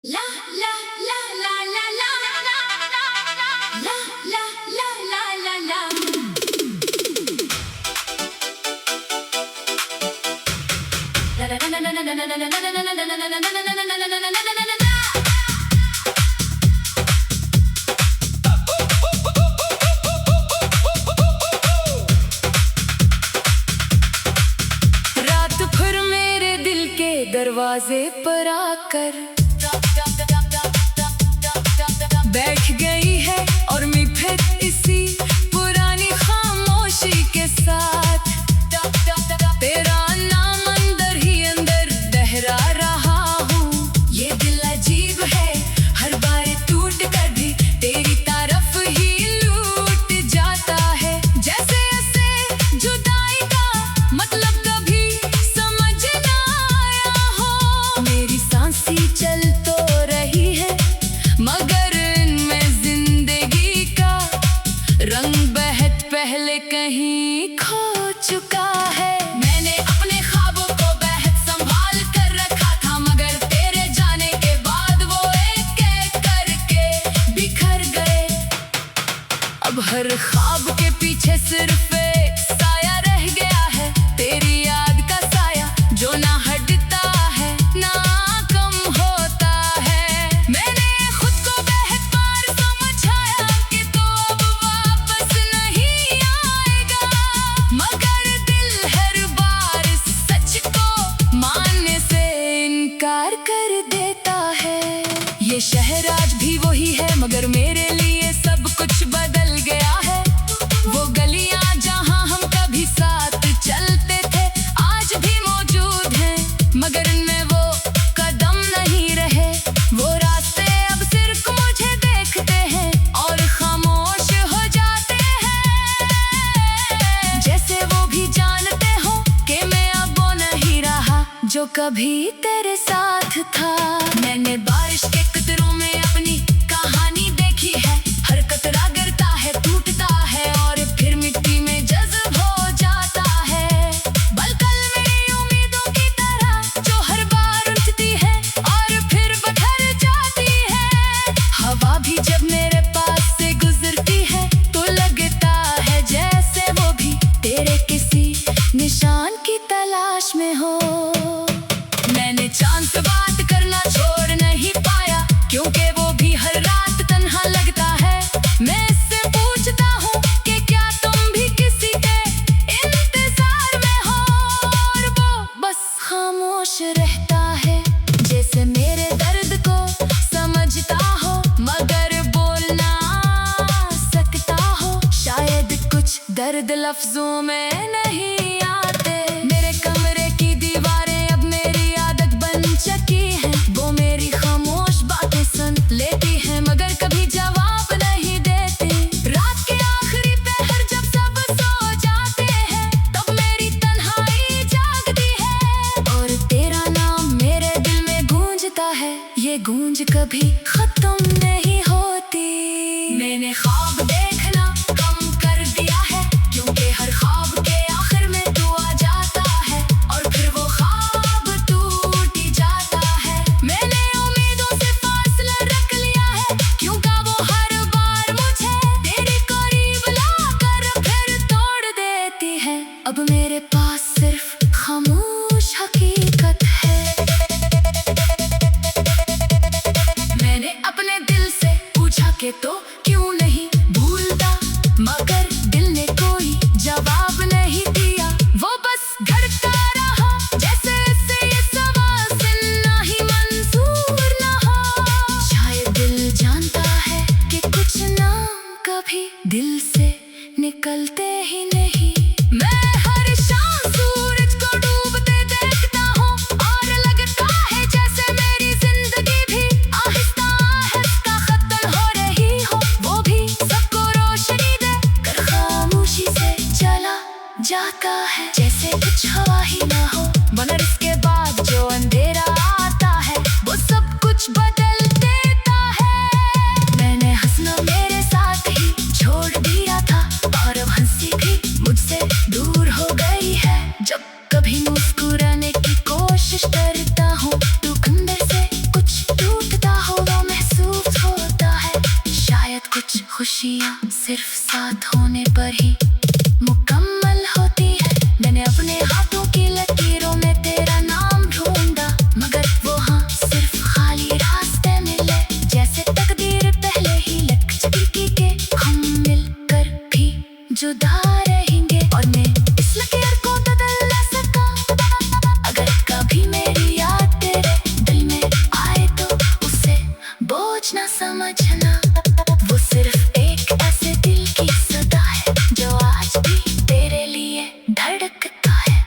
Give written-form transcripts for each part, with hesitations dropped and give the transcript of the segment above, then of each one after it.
La la la la la la la la la la la la la. रात भर मेरे दिल के दरवाजे पर आकर बैठ गई है और मैं फिर इसी पुरानी खामोशी के साथ तेरा नाम अंदर ही अंदर दोहरा रहा हूँ। ये दिल अजीब है, हर बार टूट कर भी तेरी तरफ ही लूट जाता है। जैसे ऐसे जुदाई का मतलब कभी समझ ना आया हो। मेरी सांसें चल तो रही है मगर इनमें जिंदगी का रंग बहुत पहले कहीं खो चुका है। मैंने अपने ख्वाबों को बहुत संभाल कर रखा था मगर तेरे जाने के बाद वो एक एक करके बिखर गए। अब हर ख्वाब के पीछे सिर्फ एक साया रह गया है, तेरी याद का साया जो ना हटता है ना कम होता है। मैंने खुद को बहुत बार समझाया कि तू अब वापस नहीं आएगा मगर दिल हर बार इस सच को मानने से इनकार कर देता है। ये शहर आज भी वही है मगर मेरे लिए सब कुछ बदल गया है। वो गलियां जहां हम कभी साथ चलते थे आज भी मौजूद हैं मगर इनमें वो कदम नहीं रहे। वो रास्ते अब सिर्फ मुझे देखते हैं और खामोश हो जाते हैं, जैसे वो भी जानते हो कि मैं अब वो नहीं रहा जो कभी तेरे साथ था। मैंने बारिश के कतरों में अपनी कहानी देखी है, हर कतरा गिरता है टूटता है और फिर मिट्टी में जज्ब हो जाता है। बलकल मेरी उम्मीदों की तरह जो हर बार उठती है और फिर बिखर जाती है। हवा भी जब मेरे पास से गुजरती है तो लगता है जैसे वो भी तेरे किसी निशान की तलाश में हो। मैंने चांद से बात करना छोड़ नहीं पाया क्योंकि वो भी हर रात तन्हा लगता है। मैं इससे पूछता हूँ कि क्या तुम भी किसी के इंतजार में हो और वो बस खामोश रहता है, जैसे मेरे दर्द को समझता हो मगर बोल ना सकता हो। शायद कुछ दर्द लफ्जों में नहीं आते। मेरे कमरे की दीवारें अब मेरी आदत बन चुकी है, वो मेरी खामोश बातें सुन लेती है मगर कभी जवाब नहीं देती। रात के आखिरी पहर जब सब सो जाते हैं तब मेरी तन्हाई जागती है और तेरा नाम मेरे दिल में गूंजता है। ये गूंज कभी खत्म नहीं होती। मैंने ख्वाब देखना कम कर दिया है क्योंकि हर ख्वाब के आखिर में तू आ जाता है और फिर वो ख्वाब टूट ही जाता है। मैंने उम्मीदों से फासला रख लिया है क्योंकि वो हर बार मुझे तेरे करीब लाकर फिर तोड़ देती है। अब मेरे पास सिर्फ खामोश हकीकत है। मैंने अपने दिल से पूछा कि तो क्यों नहीं भूलता मगर दिल ने कोई जवाब नहीं दिया। वो बस घड़ता रहा जैसे इससे ये सवाल सुनना ही मंजूर ना हो। शायद दिल जानता है कि कुछ नाम कभी दिल से निकलते ही नहीं। मैं हर शाम सूरज को डूबते देखता हूँ और लगता है जैसे मेरी जिंदगी भी आहिस्ता आहिस्ता खत्म हो रही हो। खुशियाँ सिर्फ साथ होने पर ही मुकम्मल होती है। मैंने अपने हाथों की लकीरों में तेरा नाम ढूंढा, मगर वो हाँ सिर्फ खाली रास्ते मिले। जैसे तकदीर पहले ही लिख चुकी के हम मिलकर भी जुदा रहेंगे, और मैं इस लकीर को बदल ना सका। अगर कभी मेरी याद तेरे दिल में आए तो उसे बोझ ना समझना। वो सिर्फ एक ऐसे दिल की सदा है जो आज भी तेरे लिए धड़कता है।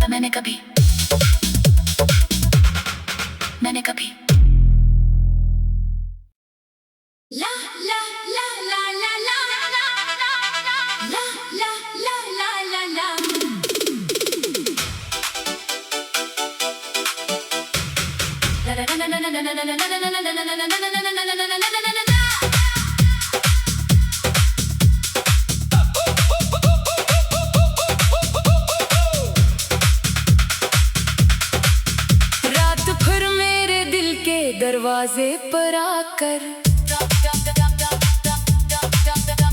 मैंने कभी ला ला ला ला ला ला ला ला ला ला ला ला रात भर मेरे दिल के दरवाजे पर आकर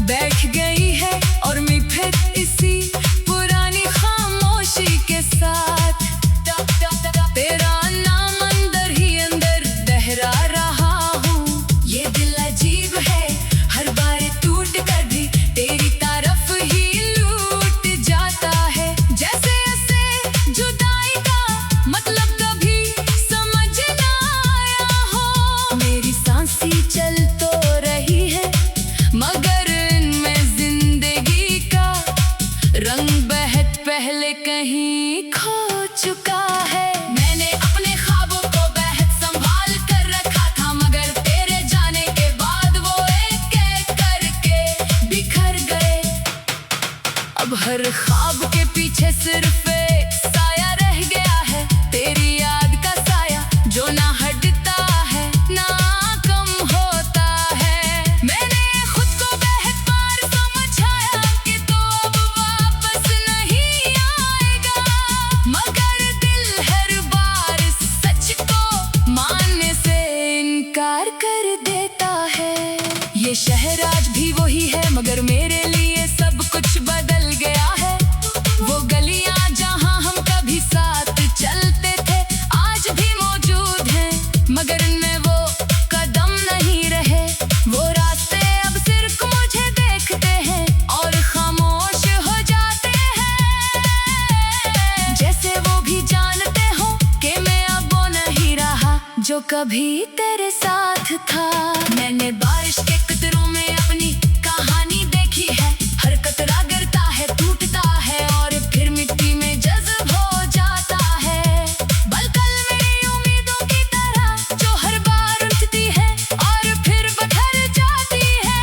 बैठ गई है, और मैं फिर इसी पुरानी खामोशी के साथ तेरा नाम अंदर ही अंदर दोहरा रहा हूँ। ये दिल अजीब है, हर बार टूट कर भी तेरी तरफ ही लूट जाता है। जैसे ऐसे जुदाई का मतलब कभी समझ ना आया हो। मेरी सांसें चल तो रही है, मगर इनमें जिंदगी का रंग बहुत पहले कहीं खो चुका है। मैंने अपने ख्वाबों को बहुत संभाल कर रखा था, मगर तेरे जाने के बाद वो एक एक करके बिखर गए। अब हर ख्वाब के पीछे सिर्फ एक साया रह गया है, तेरी याद का साया जो ना हटता है ना कम होता है। मैंने खुद को बहुत बार समझाया कि तो अब वापस नहीं आएगा, मगर दिल हर बार सच को मानने से इनकार कर देता है। ये शहर आज भी वही है, मगर मेरे लिए सब कुछ बदल गया है। वो गलियां जहां हम कभी साथ चलते थे आज भी मौजूद हैं, मगर इनमें वो कदम नहीं रहे। वो रास्ते अब सिर्फ मुझे देखते हैं और खामोश हो जाते हैं, जैसे वो भी जानते हो कि मैं अब वो नहीं रहा जो कभी तेरे साथ था। मैंने बारिश के कतरों में अपनी कहानी देखी है, हर कतरा गिरता है टूटता है और फिर मिट्टी में जज्ब हो जाता है। बलकल मेरी उम्मीदों की तरह जो हर बार उठती है और फिर बखर जाती है।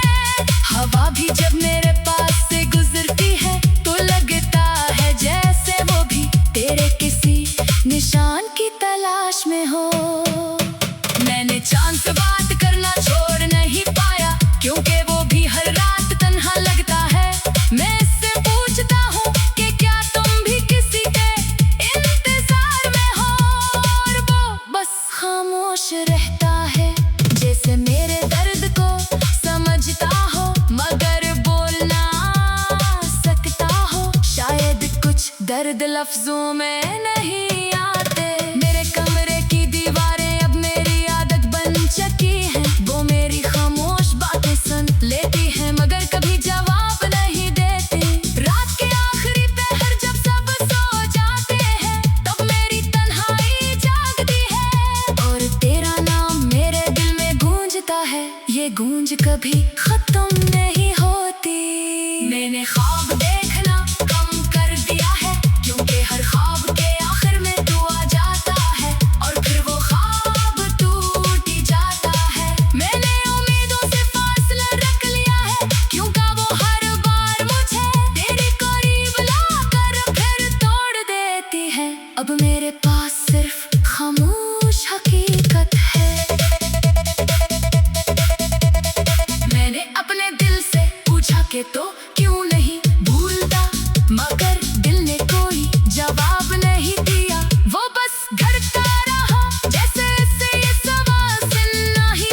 हवा भी जब मेरे पास से गुजरती है तो लगता है जैसे वो भी तेरे किसी निशान की तलाश में हो। मैंने चांद से बात करना छोड़ नहीं पाया, क्योंकि वो भी हर रात तन्हा लगता है। मैं इससे पूछता हूँ कि क्या तुम भी किसी के इंतजार में हो, और वो बस खामोश रहता है, जैसे मेरे दर्द को समझता हो मगर बोल ना सकता हो। शायद कुछ दर्द लफ्जों में नहीं आते। मेरे कमरे की दीवारें अब मेरी आदत बन चुकी है, वो मेरी खामोश बातें सुन लेती है मगर कभी जवाब नहीं देती। रात के आखिरी पहर जब सब सो जाते हैं तब मेरी तन्हाई जागती है, और तेरा नाम मेरे दिल में गूंजता है। ये गूंज कभी खत्म नहीं होती। मैंने ख्वाब देखना कम कर दिया है, क्योंकि हर ख्वाब के आखिर में तू आ जाता है और फिर वो ख्वाब टूट ही जाता है। मैंने उम्मीदों से फासला रख लिया है, क्योंकि वो हर बार मुझे तेरे करीब लाकर फिर तोड़ देती है। अब मेरे पास सिर्फ खामोश हकीकत है। मैंने अपने दिल से पूछा कि तो क्यों नहीं भूलता, मगर दिल ने कोई जवाब नहीं दिया। वो बस घड़ता रहा जैसे इससे ये सवाल सुनना ही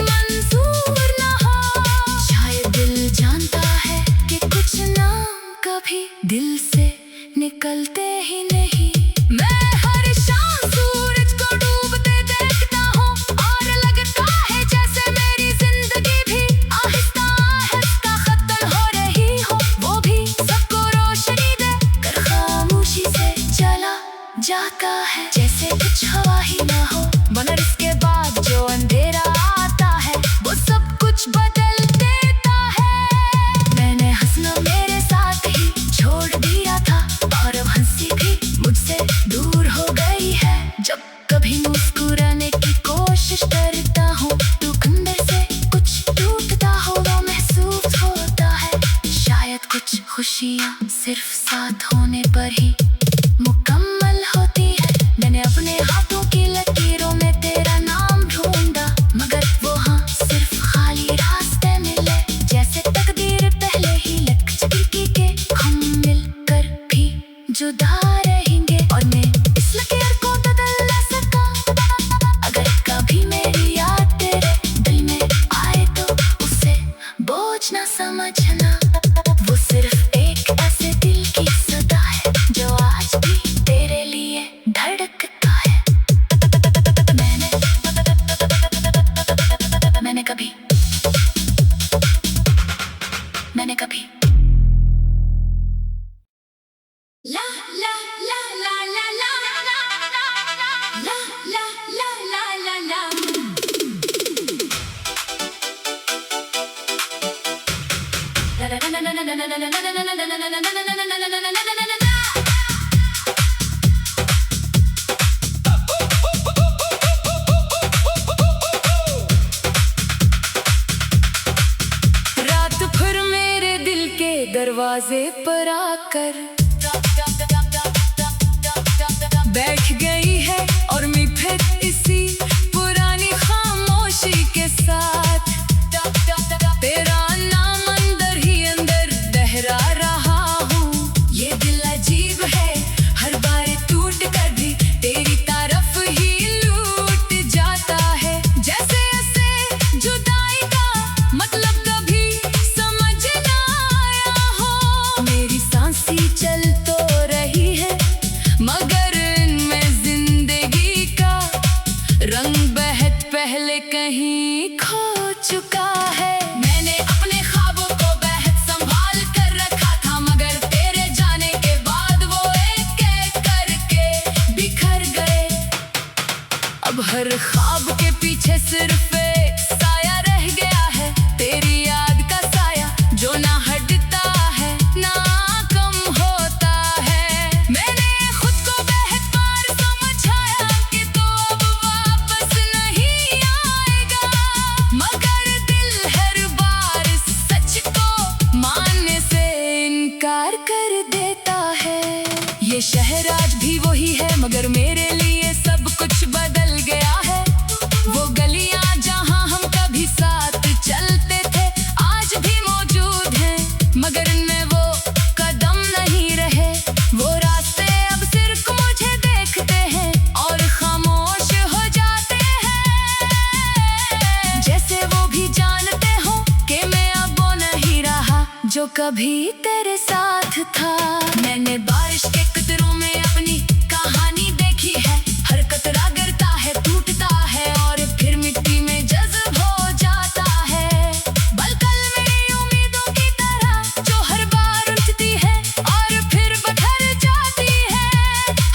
लगता है जैसे कुछ हवा ही ना हो, मगर इसके बाद जो अंधेरा आता है वो सब कुछ बदल देता है। मैंने हंसना मेरे साथ ही छोड़ दिया था और अब हंसी भी मुझसे दूर हो गई है। जब कभी मुस्कुराने की कोशिश करता हूँ तो अंदर से कुछ टूटता हुआ महसूस होता है। शायद कुछ खुशियाँ सिर्फ साथ होने पर ही मुकम्मल होती है। मैंने अपने हाथों की लकीरों में तेरा नाम ढूंढा, मगर वो हाँ सिर्फ खाली रास्ते मिले। जैसे तकदीर पहले ही लिख चुकी के हम मिलकर भी जुदा रहेंगे, और मैं इस लकीर को बदल ना सका। अगर कभी मेरी याद तेरे दिल में आए तो उसे बोझ ना समझना, वो सिर्फ एक ऐसे दिल की सदा है जो आज भी तेरे लिए धड़कता है। मैंने कभी ला ला ला ला ला ला ला ला ला ला ला ला रात भर मेरे दिल के दरवाजे पर आकर बैठ गई है और मैं फिर इसी पुरानी खामोशी के साथ तेरा नाम अंदर ही अंदर दोहरा रहा हूँ। ये दिल अजीब है, हर बार टूट कर भी तेरी तरफ ही लूट जाता है। जैसे ऐसे जुदाई का मतलब कभी समझ ना आया हो। मेरी सांसें चल तो रही है मगर इनमें जिंदगी का रंग बहुत पहले कहीं खो चुका है। मैंने अपने ख्वाबों को बहुत संभाल कर रखा था, मगर तेरे जाने के बाद वो एक एक करके बिखर गए। अब हर ख्वाब के पीछे सिर्फ एक साया रह गया है, तेरी याद का साया जो ना हटता है ना कम होता है। मैंने खुद को बहुत बार समझाया कि तो अब वापस नहीं आएगा, मगर दिल हर बार सच को मानने से इनकार कर देता है। ये शहर आज भी वही है मगर मेरे लिए सब कुछ बदल गया है। वो गलियां जहां हम कभी साथ चलते थे आज भी मौजूद हैं, मगर इनमें वो कदम नहीं रहे। वो रास्ते अब सिर्फ मुझे देखते हैं और खामोश हो जाते हैं, जैसे वो भी जानते हो कि मैं अब वो नहीं रहा जो कभी तेरे साथ था। मैंने बारिश के कतरों में अपनी कहानी देखी है, हर कतरा गिरता है टूटता है और फिर मिट्टी में जज्ब हो जाता है। बलकल मेरी उम्मीदों की तरह जो हर बार उठती है और फिर बिखर जाती है।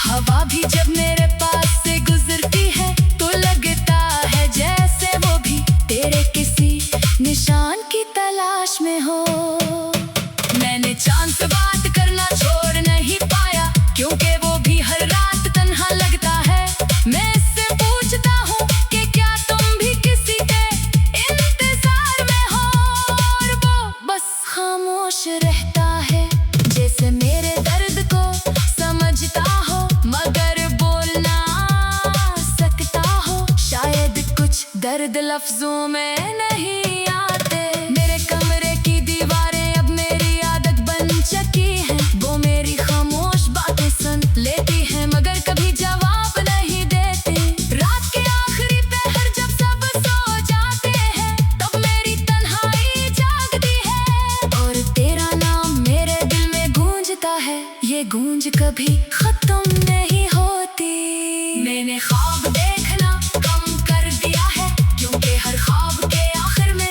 हवा भी जब मेरे पास से गुजरती है तो लगता है जैसे वो भी तेरे किसी निशान की तलाश में हो। मैंने चांद से बात करना छोड़ नहीं पाया क्योंकि वो भी हर रात तन्हा लगता है। मैं इससे पूछता हूँ कि क्या तुम भी किसी के इंतजार में हो, और वो बस खामोश रहता है जैसे मेरे दर्द को समझता हो मगर बोल ना सकता हो। शायद कुछ दर्द लफ्जों में नहीं आते। मेरे कमरे की दीवारें अब मेरी आदत बन चुकी हैं, वो मेरी खामोश बातें सुन लेती हैं मगर कभी जवाब नहीं देती। रात के आखिरी पहर जब सब सो जाते हैं तब मेरी तन्हाई जागती है और तेरा नाम मेरे दिल में गूंजता है। ये गूंज कभी खत्म नहीं होती। मैंने ख्वाब देखना कम कर दिया है क्योंकि हर ख्वाब के आखिर में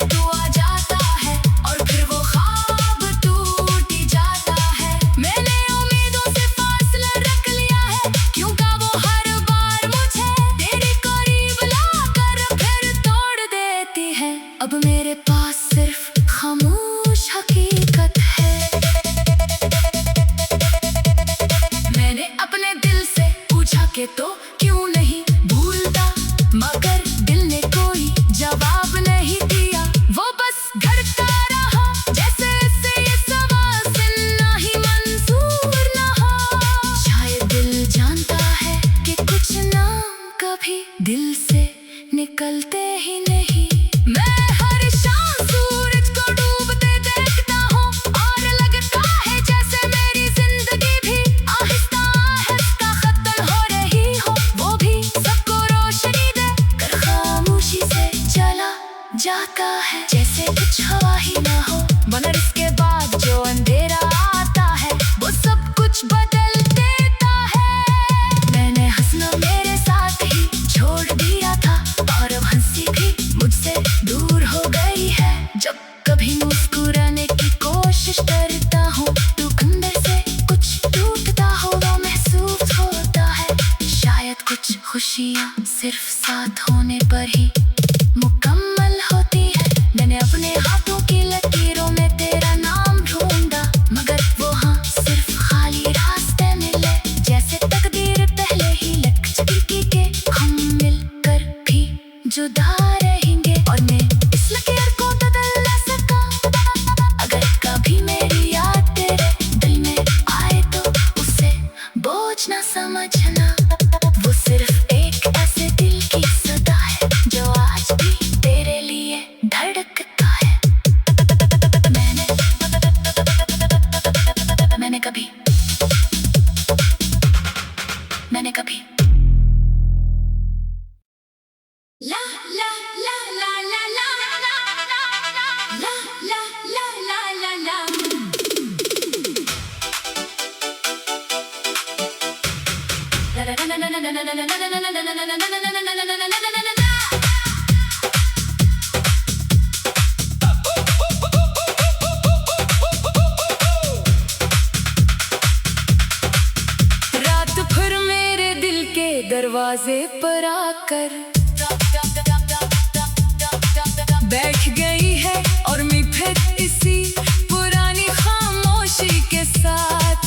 क्यों नहीं भूलता, मगर दिल ने कोई जवाब नहीं दिया। वो बस घड़ता रहा जैसे इसे ये सवाल सुनना ही मंजूर न हो। शायद दिल जानता है कि कुछ नाम कभी दिल से निकलते ही नहीं। मैं हर शाम सूरज को डूबते देखता हूँ और लगता है जैसे मेरी जिंदगी भी आहिस्ता आहिस्ता खत्म हो रही हो। वो भी सबको रोशनी दे कर खामोशी से चला जाता है, जैसे कुछ हवा ही ना हो। मगर इसके बाद जो अंधेरा आता है वो सब कुछ बदल देता है। मैंने हंसना मेरे साथ ही छोड़ दिया था और अब हंसी भी मुझसे दूर हो गई है। जब कभी मुस्कुराने की कोशिश करता हूँ तो अंदर से कुछ टूटता हुआ महसूस होता है। शायद कुछ खुशियाँ सिर्फ साथ होने पर ही मुकम्मल होती है। मैंने अपने हाथों की लकीरों में तेरा नाम ढूंढा, मगर वो हाँ सिर्फ खाली रास्ते मिले। जैसे तकदीर पहले ही लिख चुकी के हम मिलकर भी जुदा रहेंगे। और मैं इस लकीर को बदल ना सका, अगर कभी मेरी याद तेरे दिल में आए तो उसे बोझ ना समझना। वो सिर्फ एक ऐसे दिल की सदा है जो आज भी तेरे लिए धड़कता है। मैंने कभी ला ला ला ला ला ला ला ला ला ला ला ला रात भर मेरे दिल के दरवाजे पर आकर बैठ गई है और मैं फिर इसी पुरानी खामोशी के साथ।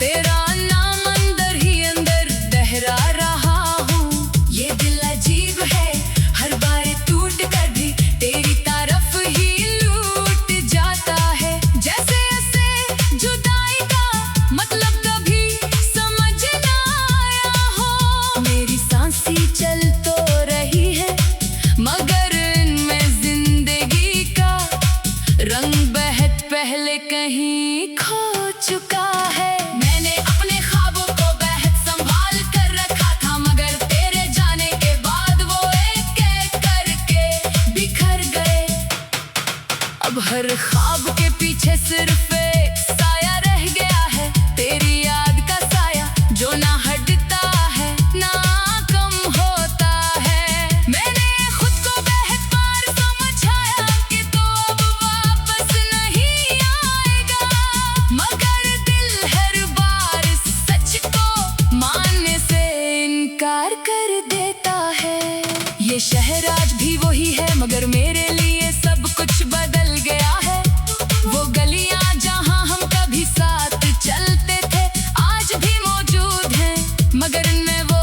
तेरा नाम अंदर ही अंदर दोहरा रहा हूँ। ये दिल अजीब है, हर बार टूट कर भी तेरी तरफ ही लूट जाता है। जैसे ऐसे जुदाई का मतलब कभी समझ ना आया हो। मेरी सांसें चल तो रही है मगर इनमें जिंदगी का रंग बहुत पहले कहीं खो चुका है। मैंने अपने ख्वाबों को बहुत संभाल कर रखा था, मगर तेरे जाने के बाद वो एक एक करके बिखर गए। अब हर ख्वाब के पीछे सिर्फ एक साया रह गया है, तेरी याद का साया जो ना हटता है ना कम होता है। मैंने खुद को बहुत बार समझाया कि तो अब वापस नहीं आएगा, मगर दिल हर बार सच को मानने से इनकार कर देता है। ये शहर आज भी वही है मगर मेरे लिए सब कुछ बदल गया है। वो गलियां जहां हम कभी साथ चलते थे आज भी मौजूद हैं, मगर इनमें वो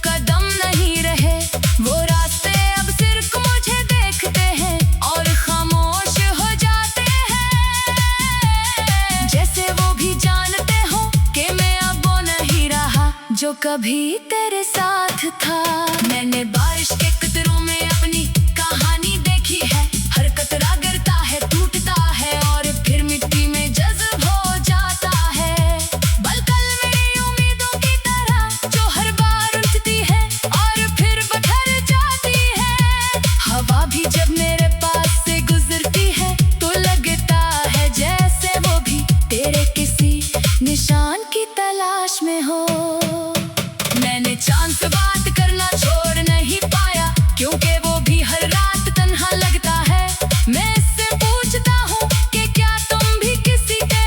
कदम नहीं रहे। वो रास्ते अब सिर्फ मुझे देखते हैं और खामोश हो जाते हैं, जैसे वो भी जानते हो कि मैं अब वो नहीं रहा जो कभी तेरे साथ था। मैंने बारिश के कतरों में अपनी कहानी देखी है, हर कतरा गिरता है टूटता है और फिर मिट्टी में जज्ब हो जाता है। बलकल मेरी उम्मीदों की तरह जो हर बार उठती है और फिर बिखर जाती है। हवा भी जब मेरे पास से गुजरती है तो लगता है जैसे वो भी तेरे किसी निशान की तलाश में हो। मैंने चांद से बात करना छोड़ नहीं पाया क्योंकि वो भी हर रात तन्हा लगता है। मैं इससे पूछता हूँ कि क्या तुम भी किसी के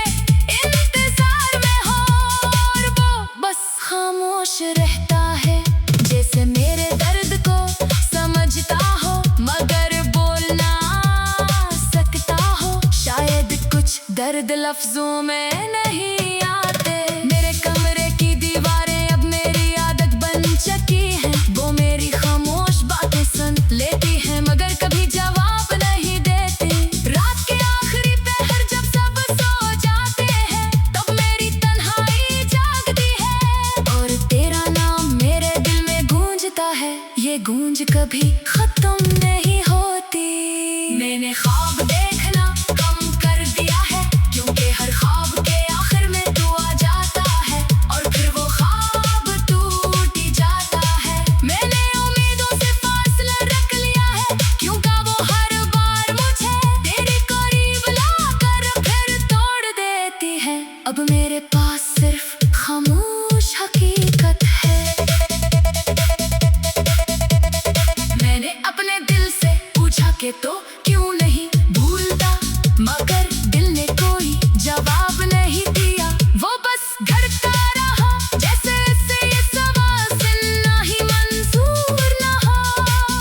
इंतजार में हो, और वो बस खामोश रहता है जैसे मेरे दर्द को समझता हो मगर बोल ना सकता हो। शायद कुछ दर्द लफ्जों में नहीं आते। मेरे कमरे की दीवारें अब मेरी आदत बन है, ये गूंज कभी खत्म नहीं होती। मैंने ख्वाब देखना कम कर दिया है, क्योंकि हर ख्वाब के आखिर में तू आ जाता है और फिर वो ख्वाब टूट ही जाता है। मैंने उम्मीदों से फासला रख लिया है, क्योंकि वो हर बार मुझे तेरे करीब लाकर फिर तोड़ देती है। अब मेरे पास सिर्फ खामोश हकीकत है। मैंने अपने दिल से पूछा कि तो क्यों नहीं भूलता, मगर दिल ने कोई जवाब नहीं दिया। वो बस घड़ता रहा, जैसे इससे ये सवाल सुनना ही मंजूर ना हो।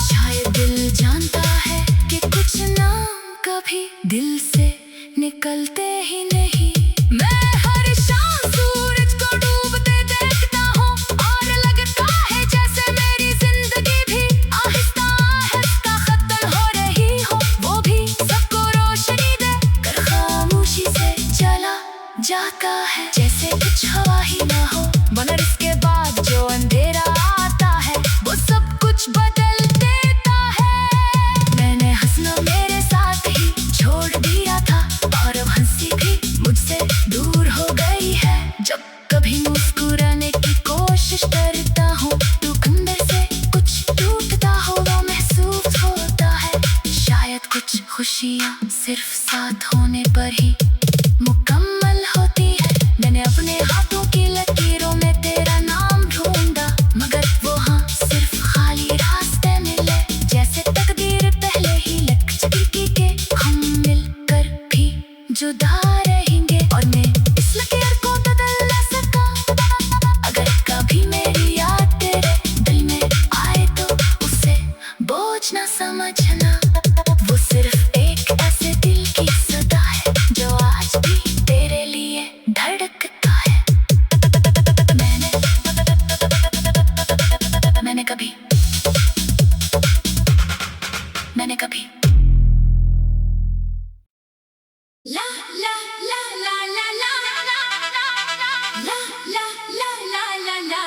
शायद दिल जानता है कि कुछ नाम कभी दिल से निकलते ही नहीं। मैं हर शाम सूरज को डूबते देखता हूँ और लगता है जैसे मेरी जिंदगी भी आहिस्ता आहिस्ता खत्म हो रही हो। वो भी सबको रोशनी दे कर खामोशी से चला जाता है, जैसे कुछ हवा ही ना हो। मगर इसके बाद जो अंधेरा आता है वो सब कुछ बदल देता है। मैंने हंसना मेरे साथ ही छोड़ दिया था और अब हंसी भी मुझसे दूर हो गई है। जब कभी मुस्कुराने की कोशिश करता हूँ तो अंदर से कुछ टूटता हुआ महसूस होता है। शायद कुछ खुशियाँ सिर्फ साथ होने पर ही मुकम्मल होती है। मैंने अपने हाथों की लकीरों में तेरा नाम ढूंढा, मगर वो हाँ सिर्फ खाली रास्ते मिले। जैसे तकदीर पहले ही लिख चुकी के हम मिलकर भी जुदा रहेंगे। और मैं इस लकीर को बदल ना सका, अगर कभी मेरी याद तेरे दिल में आए तो उसे बोझ ना समझना। वो सिर्फ एक ऐसे दिल की सदा है जो आज भी तेरे लिए धड़कता है। मैंने कभी ला ला ला ला ला ला ला ला ला ला ला ला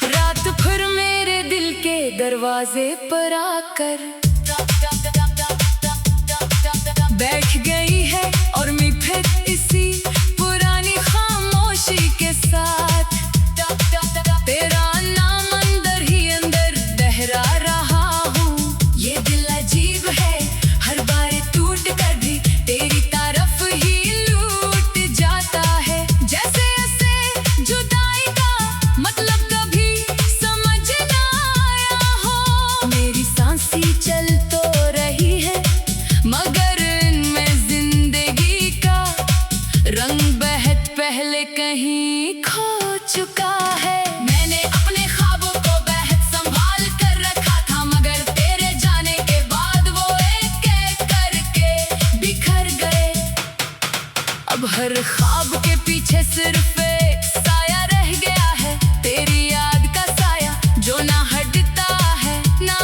रात भर मेरे दिल के दरवाजे पर आकर बैठ गई है और मैं फिर इसी पुरानी खामोशी के साथ तेरा नाम अंदर ही अंदर दोहरा रहा हूँ। ये दिल अजीब है, हर बार टूट कर भी तेरी तरफ ही लूट जाता है। जैसे ऐसे जुदाई का मतलब कभी समझ ना आया हो। मेरी सांसें चल तो रही है, मगर इनमें जिंदगी का रंग बहुत पहले कहीं खो चुका है। मैंने अपने ख्वाबों को बहुत संभाल कर रखा था, मगर तेरे जाने के बाद वो एक एक करके बिखर गए। अब हर ख्वाब के पीछे सिर्फ एक साया रह गया है, तेरी याद का साया जो ना हटता है ना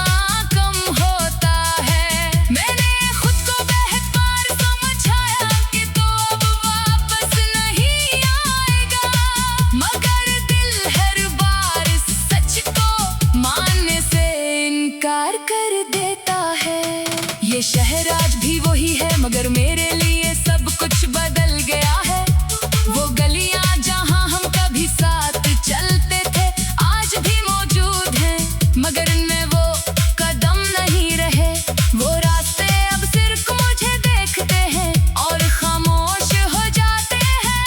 कम होता है। मैंने खुद को बहुत बार समझाया कि तो अब वापस नहीं आएगा, मगर दिल हर बार इस सच को मानने से इनकार कर देता है। ये शहर आज भी वही है, मगर मेरे लिए सब कुछ बदल गया है। वो गलियां जहां हम कभी साथ चलते थे आज भी मौजूद हैं, मगर इनमें वो कदम नहीं रहे। वो रास्ते अब सिर्फ मुझे देखते हैं और खामोश हो जाते हैं,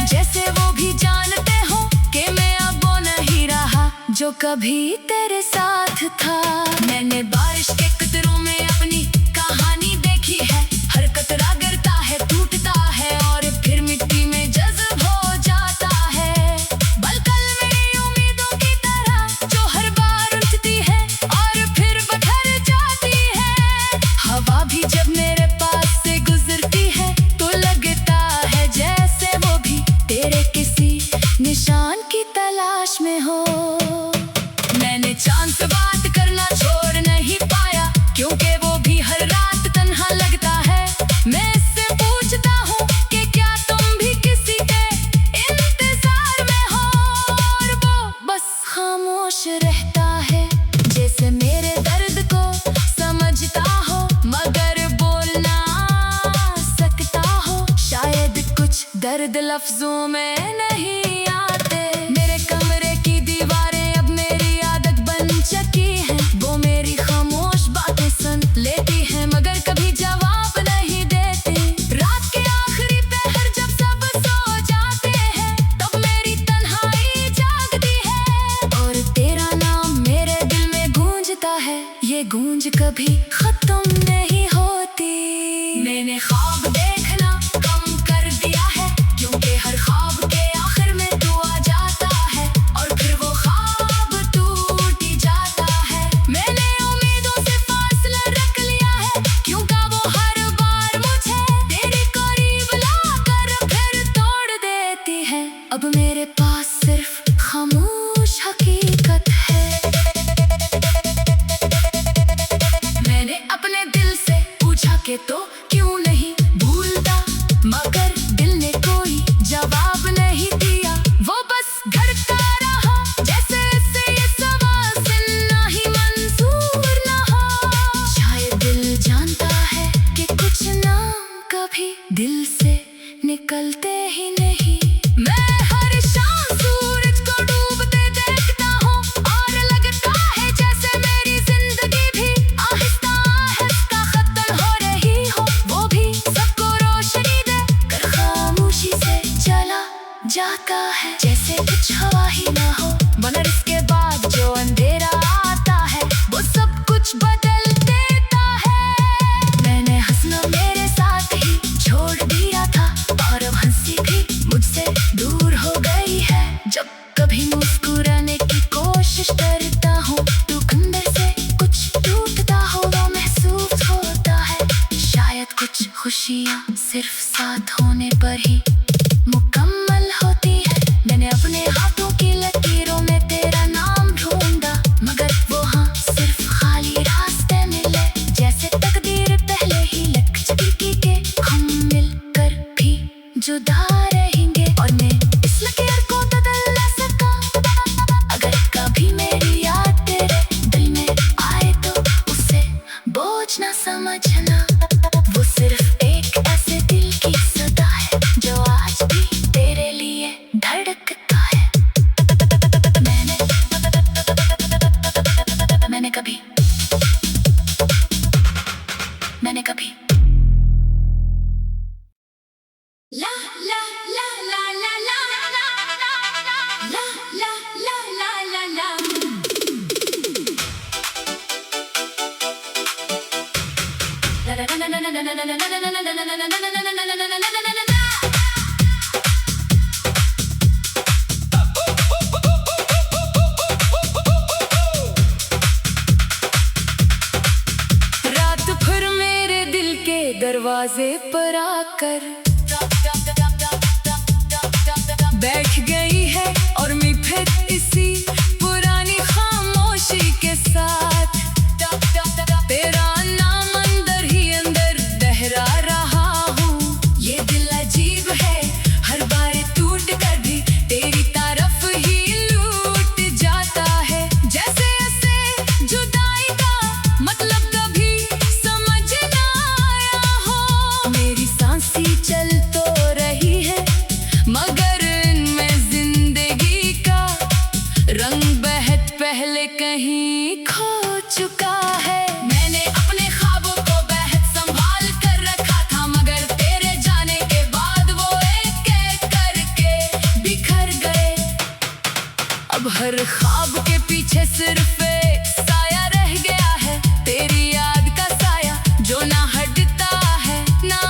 जैसे वो भी जानते हो कि मैं अब वो नहीं रहा जो कभी तेरे साथ था। मैंने बारिश के कतरों में अपनी कहानी देखी है, हर कतरा गिरता है टूटता है और फिर मिट्टी में जज्ब हो जाता है। बलकल मेरी उम्मीदों की तरह जो हर बार उठती है और फिर बिखर जाती है। हवा भी जब मेरे पास से गुजरती है तो लगता है जैसे वो भी तेरे किसी निशान की तलाश में हो। मैंने चांद से बात करना छोड़ नहीं पाया, क्योंकि वो भी हर रात तन्हा लगता है। मैं इससे पूछता हूँ कि क्या तुम भी किसी के इंतजार में हो, और वो बस खामोश रहता है, जैसे मेरे दर्द को समझता हो मगर बोल ना सकता हो। शायद कुछ दर्द लफ्जों में नहीं आते। मेरे कमरे की दीवारें अब मेरी आदत बन चुकी हैं। वो मेरी खामोश बातें सुन लेती हैं मगर कभी जवाब नहीं देती। रात के आखिरी पहर जब सब सो जाते हैं, तब मेरी तन्हाई जागती है और तेरा नाम मेरे दिल में गूंजता है। ये गूंज कभी खत्म नहीं होती। मैंने ख्वाब देखना कम कर दिया है, क्योंकि हर ख्वाब के आखिर में तू आ जाता है और फिर वो ख्वाब टूट ही जाता है। मैंने उम्मीदों से फासला रख लिया है, क्योंकि वो हर बार मुझे तेरे करीब लाकर फिर तोड़ देती है। अब मेरे पास सिर्फ खामोश हकीकत है। मैंने अपने दिल से पूछा कि तो क्यों नहीं भूलता, मगर दिल ने कोई जवाब नहीं दिया। वो बस घड़ता रहा, जैसे इससे ये सवाल सुनना ही मंजूर ना हो। शायद दिल जानता है कि कुछ नाम कभी दिल से निकलते ही नहीं। मैं हर शाम सूरज को डूबते देखता हूँ और लगता है जैसे मेरी जिंदगी भी आहिस्ता आहिस्ता खत्म हो रही हो। वो भी सबको रोशनी दे कर खामोशी से चला जाता है, जैसे कुछ हवा ही ना हो। मगर इसके बाद जो अंधेरा आता है वो सब कुछ बदल देता है। मैंने हंसना मेरे साथ ही छोड़ दिया था और अब हंसी भी मुझसे दूर हो गई है। जब कभी मुस्कुराने की कोशिश करता हूँ तो अंदर से कुछ टूटता हुआ महसूस होता है। शायद कुछ खुशियाँ सिर्फ साथ होने पर ही मुकम्मल होती है। मैंने अपने हाथों की लकीरों में तेरा नाम ढूंढा, मगर वो हाँ सिर्फ खाली रास्ते मिले। जैसे तकदीर पहले ही लिख चुकी के हम मिलकर भी जुदा रहेंगे, और मैं इस लकीर को बदल ना सका। अगर कभी मेरी याद तेरे दिल में आए तो उसे बोझ ना समझना। वो सिर्फ एक ऐसे दिल की सदा है जो आज भी तेरे लिए धड़कता है। मैंने कभी ला ला ला ला ला ला ला ला ला ला ला ला। रात भर मेरे दिल के दरवाजे पर आकर बैठ गई है और मैं फिर इसी पुरानी खामोशी के साथ। तेरा नाम अंदर ही अंदर दोहरा रहा हूँ। ये दिल अजीब है, हर बार टूट कर भी तेरी तरफ ही लूट जाता है। जैसे ऐसे जुदाई का मतलब कभी समझ ना आया हो। मेरी सांसें चल तो रही है मगर इनमें जिंदगी का रंग बहुत पहले कहीं खो चुका है। मैंने अपने ख्वाबों को बहुत संभाल कर रखा था, मगर तेरे जाने के बाद वो एक एक करके बिखर गए। अब हर ख्वाब के पीछे सिर्फ एक साया रह गया है, तेरी याद का साया जो ना हटता है ना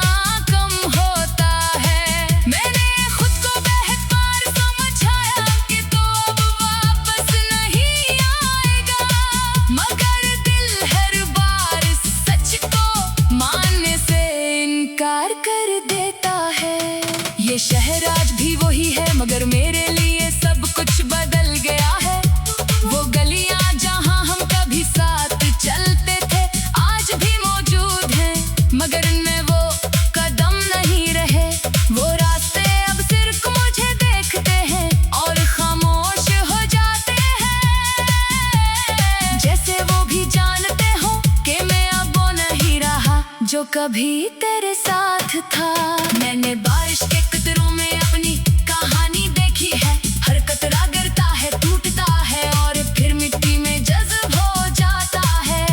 कम होता है। मैंने खुद को बहुत बार समझाया कि तू अब वापस नहीं आएगा, मगर दिल हर बार सच को मानने से इनकार कर देता है। ये शहर आज भी वही है मगर मेरे लिए कभी तेरे साथ था। मैंने बारिश के कतरों में अपनी कहानी देखी है। हर कतरा गिरता है, टूटता है और फिर मिट्टी में जज्ब हो जाता है।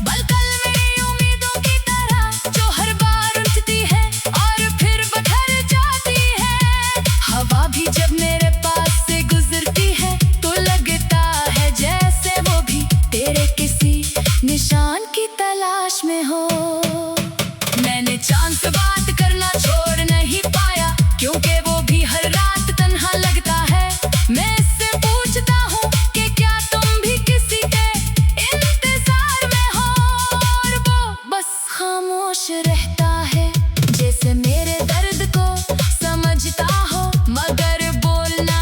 बलकल मेरी उम्मीदों की तरह जो हर बार उठती है और फिर बिखर जाती है। हवा भी जब मेरे पास से गुजरती है तो लगता है जैसे वो भी तेरे किसी निशान की तलाश में हो। मैंने चांद से बात करना छोड़ नहीं पाया, क्योंकि वो भी हर रात तन्हा लगता है। मैं इससे पूछता हूँ कि क्या तुम भी किसी के इंतजार में हो, और वो बस खामोश रहता है, जैसे मेरे दर्द को समझता हो मगर बोल ना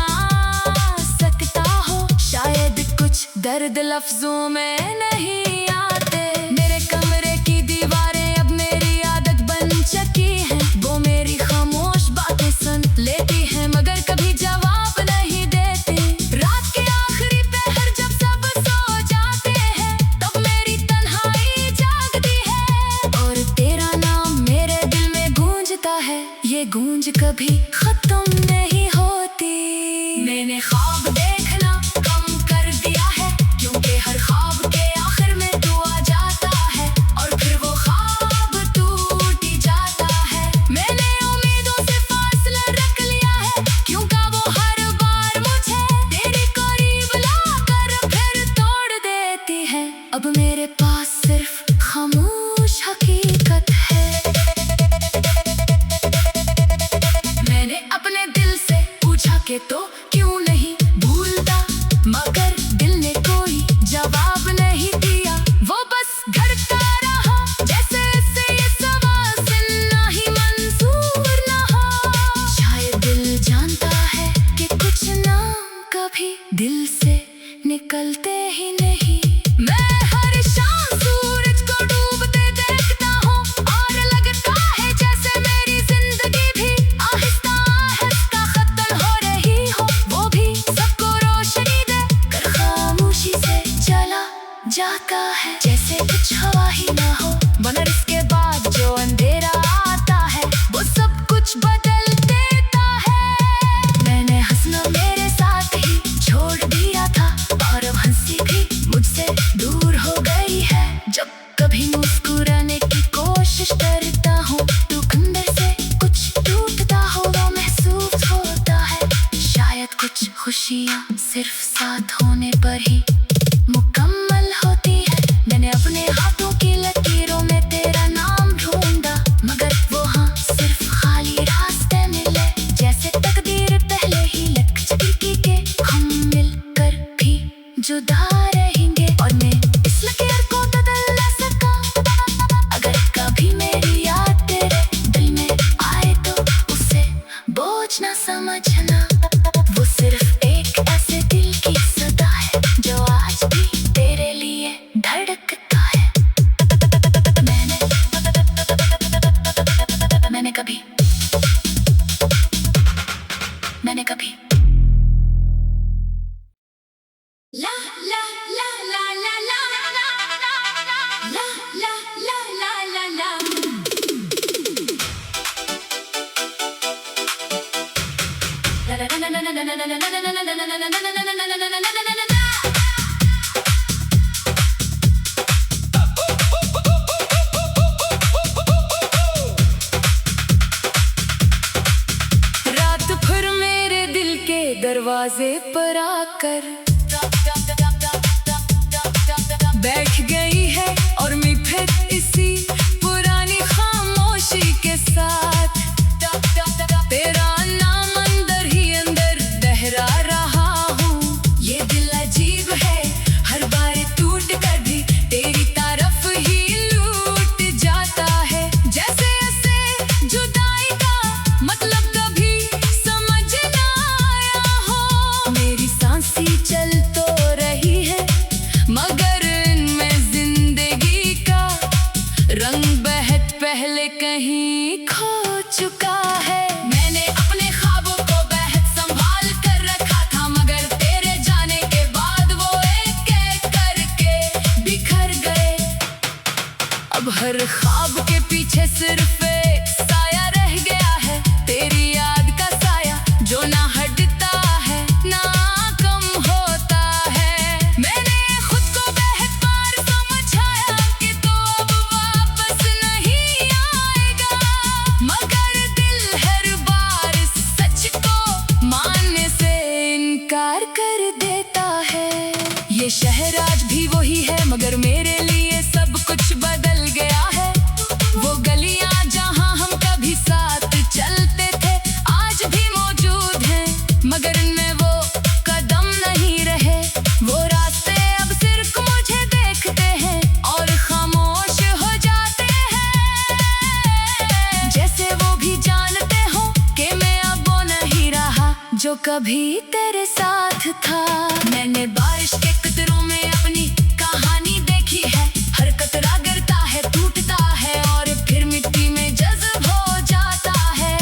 सकता हो। शायद कुछ दर्द लफ्जों में नहीं आते। मेरे कमरे की दीवारें अब मेरी आदत बन चुकी है। वो मेरी खामोश बातें सुन लेती है मगर कभी जवाब नहीं देती। रात के आखिरी पहर जब सब सो जाते हैं तब मेरी तन्हाई जागती है और तेरा नाम मेरे दिल में गूंजता है। ये गूंज कभी खत्म नहीं होती। मैंने ख्वाब देखना कम कर दिया है, क्योंकि हर ख्वाब के आखिर में तू आ जाता है और फिर वो ख्वाब टूट ही जाता है। मैंने उम्मीदों से फासला रख लिया है, क्योंकि वो हर बार मुझे तेरे करीब लाकर फिर तोड़ देती है। अब मेरे पास सिर्फ खामोश हकीकत है। मैंने अपने दिल से पूछा कि तो क्यों नहीं भूलता, मगर दिल ने कोई जवाब नहीं दिया। वो बस घड़ता रहा जैसे इससे ये सवाल सुनना ही मंजूर ना हो। शायद दिल जानता है कि कुछ नाम कभी दिल से निकलते ही नहीं। मैं हर शाम सूरज को डूबते देखता हूँ और लगता है जैसे मेरी जिंदगी भी आहिस्ता आहिस्ता खत्म हो रही हो। वो भी सबको रोशनी दे कर खामोशी से चला जाता है, जैसे कुछ हवा ही ना हो। मगर इसके बाद जो अंधेरा आता है वो सब कुछ बदल देता है। मैंने हंसना मेरे साथ ही छोड़ दिया था और अब हंसी भी मुझसे दूर हो गई है। जब कभी मुस्कुराने की कोशिश करता हूँ तो अंदर से कुछ टूटता हुआ महसूस होता है। शायद कुछ खुशियाँ सिर्फ साथ होने पर ही मुकम्मल होती है। मैंने अपने हाथों की लकीरों में तेरा नाम ढूंढा, मगर वो हाँ सिर्फ खाली रास्ते मिले। जैसे तकदीर पहले ही लिख चुकी के हम मिलकर भी जुदा रहेंगे, और मैं इस लकीर को बदल ना सका। अगर कभी मेरी याद तेरे दिल में आए तो उसे बोझ ना समझना। वो सिर्फ एक ऐसे दिल की सदा है जो आज भी तेरे लिए धड़कता है। मैंने कभी ला ला ला ला ला ला ला ला ला ला ला ला रात भर मेरे दिल के दरवाजे पर आकर बैठ गई है और मैं फिर इसी पुरानी खामोशी के साथ तेरा नाम अंदर ही अंदर दोहरा रहा हूँ। ये दिल अजीब है, हर बार टूट कर भी तेरी तरफ ही लूट जाता है। जैसे ऐसे जुदाई का मतलब कभी समझ ना आया हो। मेरी सांसें चल तो रही है मगर इनमें जिंदगी का रंग जो ना हटता है ना कम होता है। मैंने खुद को बहुत बार समझाया कि तो अब वापस नहीं आएगा, मगर दिल हर बार सच को मानने से इनकार कर देता है। ये शहर आज भी वही है, मगर मेरे लिए सब कुछ बदल गया है। वो गलियां जहां हम कभी साथ चलते थे आज भी मौजूद हैं, मगर इनमें वो कदम नहीं रहे। वो रास्ते अब सिर्फ मुझे देखते हैं और खामोश हो जाते हैं, जैसे वो भी जानते हो कि मैं अब वो नहीं रहा जो कभी तेरे साथ था। मैंने बारिश के कतरों में अपनी कहानी देखी है, हर कतरा गिरता है, टूटता है और फिर मिट्टी में जज्ब हो जाता है।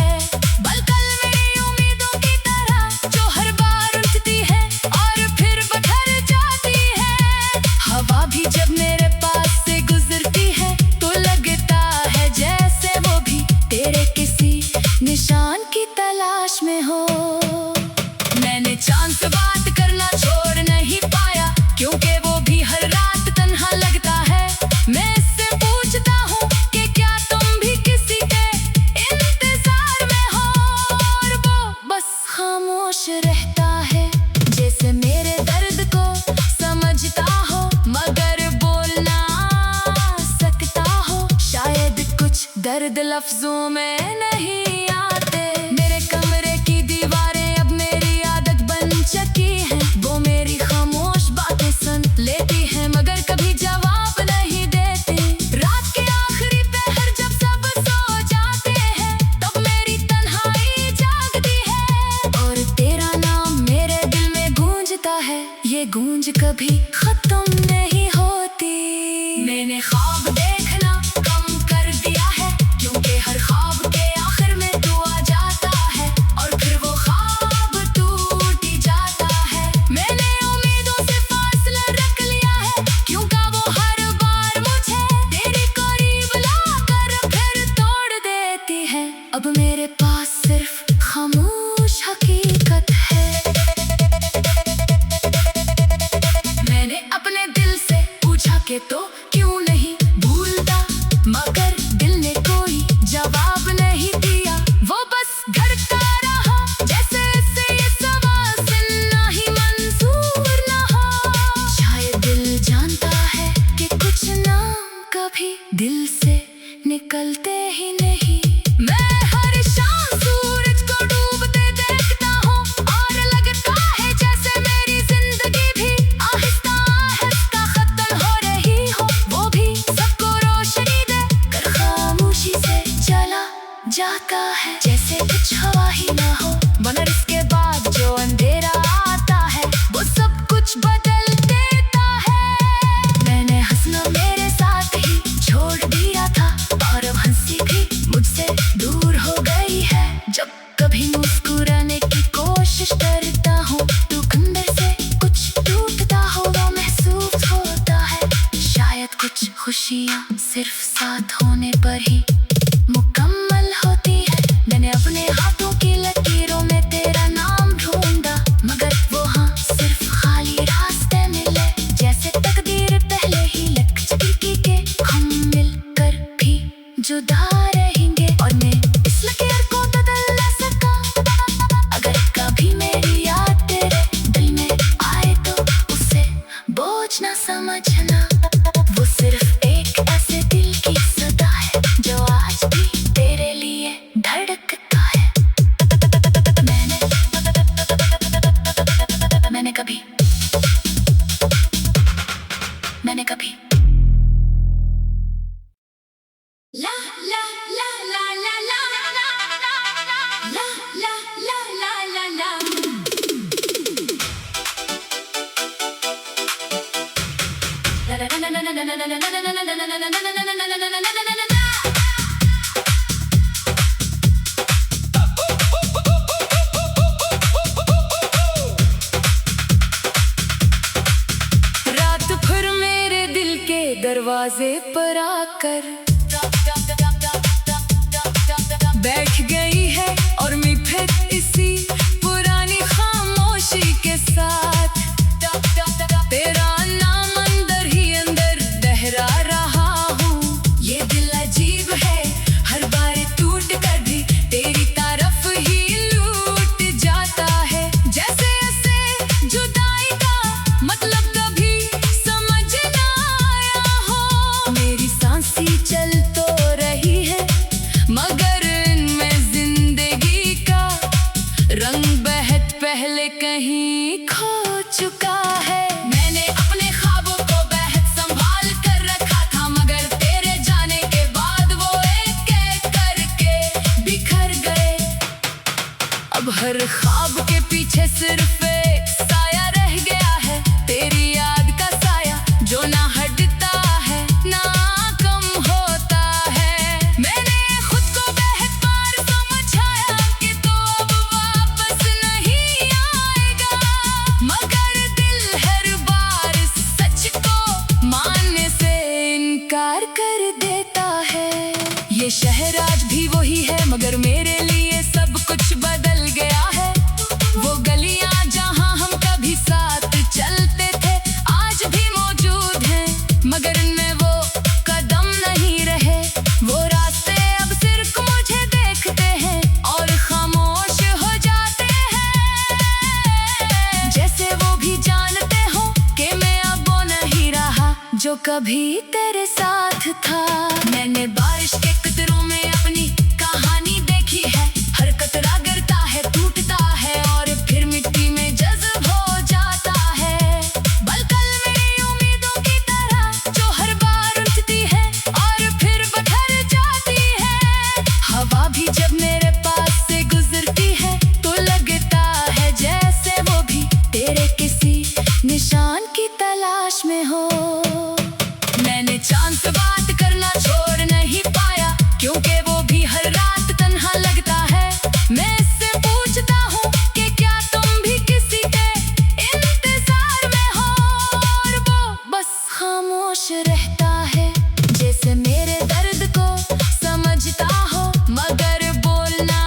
बलकल मेरी उम्मीदों की तरह जो हर बार उठती है और फिर बिखर जाती है। हवा भी जब मेरे पास से गुजरती है तो लगता है जैसे वो भी तेरे किसी निशान की तलाश में हो। मैंने चांद से बात करना छोड़ नहीं पाया, क्योंकि वो भी हर रात तन्हा लगता है। मैं इससे पूछता हूँ कि क्या तुम भी किसी के इंतजार में हो, और वो बस खामोश रहता है, जैसे मेरे दर्द को समझता हो मगर बोल ना सकता हो। शायद कुछ दर्द लफ्जों में नहीं आते। मेरे कमरे की दीवारें अब मेरी आदत बन चुकी हैं, वो मेरी खामोश बातें सुन लेती हैं मगर कभी जवाब नहीं देती। रात के आखिरी पहर जब सब सो जाते हैं तब मेरी तन्हाई जागती है और तेरा नाम मेरे दिल में गूंजता है। ये गूंज कभी खत्म नहीं होती। मैंने ख्वाब देखना कम कर दिया है, क्योंकि हर ख्वाब के आखिर में तू आ जाता है और फिर वो ख्वाब टूट ही जाता है। मैंने उम्मीदों से फासला रख लिया है, क्योंकि वो हर बार मुझे तेरे करीब लाकर फिर तोड़ देती है। अब मेरे पास सिर्फ खामोश हकीकत है। मैंने अपने दिल से पूछा कि तो क्यों नहीं भूलता, मगर दिल ने कोई जवाब नहीं दिया। वो बस धड़कता रहा जैसे इससे ये सवाल सुनना ही मंजूर ना हो। शायद दिल जानता है कि कुछ नाम कभी दिल से निकलते ही नहीं। मैं हर शाम सूरज को डूबते देखता हूँ और लगता है जैसे मेरी जिंदगी भी आहिस्ता आहिस्ता खत्म हो रही हो। वो भी सबको रोशनी दे कर खामोशी से चला जाता है, जैसे कुछ हवा ही ना हो। मगर इसके बाद जो अंधेरा आता है वो सब कुछ बदल देता है। मैंने हंसना मेरे साथ ही छोड़ दिया था और अब हंसी भी मुझसे दूर हो गई है। जब कभी मुस्कुराने की कोशिश करता हूँ तो अंदर से कुछ टूटता हुआ महसूस होता है। शायद कुछ खुशियाँ सिर्फ साथ होने पर ही मुकम्मल होती है। मैंने अपने हाथों की लकीरों में तेरा नाम ढूंढा, मगर वो हाँ सिर्फ खाली रास्ते मिले, जैसे तकदीर पहले ही लिख चुकी के हम मिलकर भी जुदा रहेंगे। और मैं इस लकीर को बदल ना सका, अगर कभी मेरी याद तेरे दिल में आए तो उसे बोझ ना समझना। वो सिर्फ एक ऐसे दिल की सदा है जो आज भी तेरे लिए धड़कता है। मैंने कभी ला ला ला ला ला ला ला ला ला ला ला ला रात भर मेरे दिल के दरवाजे पर आकर बैठ गई है और मैं फिर इसी पहले कहीं खो चुका है। मैंने अपने ख्वाबों को बेहद संभाल कर रखा था, मगर तेरे जाने के बाद वो एक एक करके बिखर गए। अब हर ख्वाब के पीछे सिर्फ एक साया रह गया है, तेरी याद का साया जो ना हटता है ना कम होता है। मैंने खुद को बेहद बार समझाया कि तो अब वापस नहीं आएगा, मगर दिल हर बार सच को मानने से इनकार कर देता है। ये शहर आज भी वही है, मगर मेरे लिए सब कुछ बदल गया है। वो गलियां जहां हम कभी साथ चलते थे आज भी मौजूद हैं, मगर इनमें वो कदम नहीं रहे। वो रास्ते अब सिर्फ मुझे देखते हैं और खामोश हो जाते हैं, जैसे वो भी जानते हो कि मैं अब वो नहीं रहा जो कभी तेरे साथ था। मैंने बारिश के कतरों में अपनी कहानी देखी है, हर कतरा गिरता है, टूटता है और फिर मिट्टी में जज्ब हो जाता है। बलकल मेरी उम्मीदों की तरह जो हर बार उठती है और फिर बिखर जाती है। हवा भी जब मेरे पास से गुजरती है तो लगता है जैसे वो भी तेरे किसी निशान की तलाश में हो। मैंने चांद से बात करना छोड़ नहीं पाया, क्योंकि वो भी हर रात तन्हा लगता है। मैं इससे पूछता हूँ कि क्या तुम भी किसी के इंतजार में हो, और वो बस खामोश रहता है, जैसे मेरे दर्द को समझता हो मगर बोल ना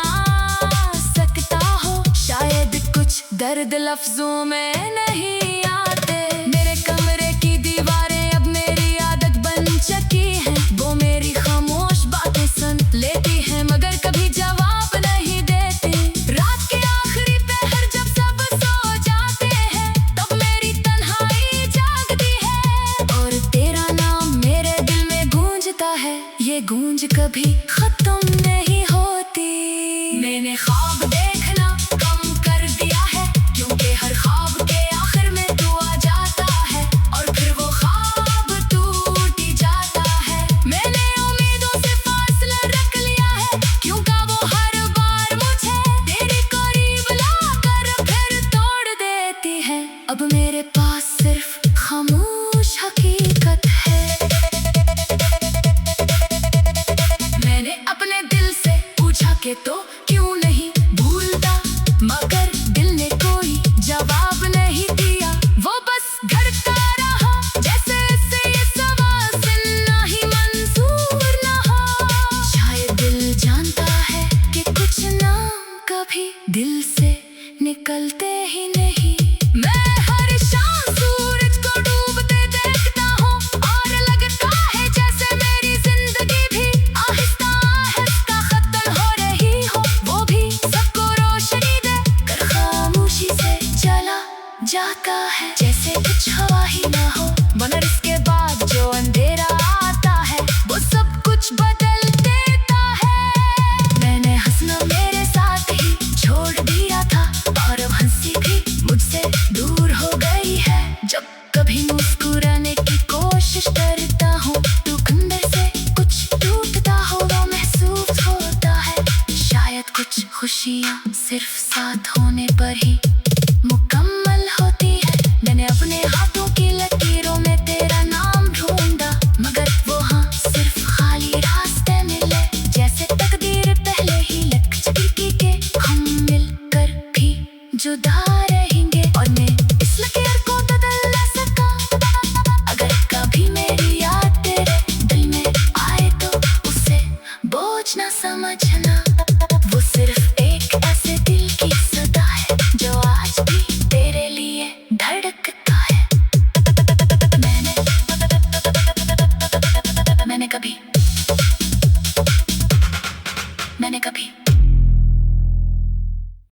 सकता हो। शायद कुछ दर्द लफ्जों में नहीं आते। मेरे कमरे की दीवारें अब मेरी आदत बन चुकी हैं, वो मेरी खामोश बातें सुन लेती हैं मगर कभी जवाब नहीं देती। रात के आखिरी पहर जब सब सो जाते हैं तब मेरी तन्हाई जागती है और तेरा नाम मेरे दिल में गूंजता है। ये गूंज कभी खत्म नहीं होती। मैंने ख्वाब देखना कम कर दिया है, क्योंकि हर ख्वाब के आखिर में तू आ जाता है और फिर वो ख्वाब टूट ही जाता है। मैंने उम्मीदों से फासला रख लिया है, क्योंकि वो हर बार मुझे तेरे करीब लाकर फिर तोड़ देती है। अब मेरे पास सिर्फ खामोश हकीकत है। मैंने अपने दिल से पूछा कि तो क्यों नहीं भूलता, मगर दिल ने कोई जवाब नहीं दिया। वो बस घड़ता रहा जैसे इससे ये सवाल सुनना ही मंजूर ना हो। शायद दिल जानता है कि कुछ नाम कभी दिल से निकलते ही नहीं। मैं हर शाम सूरज को डूबते देखता हूँ और लगता है जैसे मेरी जिंदगी भी आहिस्ता आहिस्ता खत्म हो रही हो। वो भी सबको रोशनी दे कर खामोशी से चला जाता है।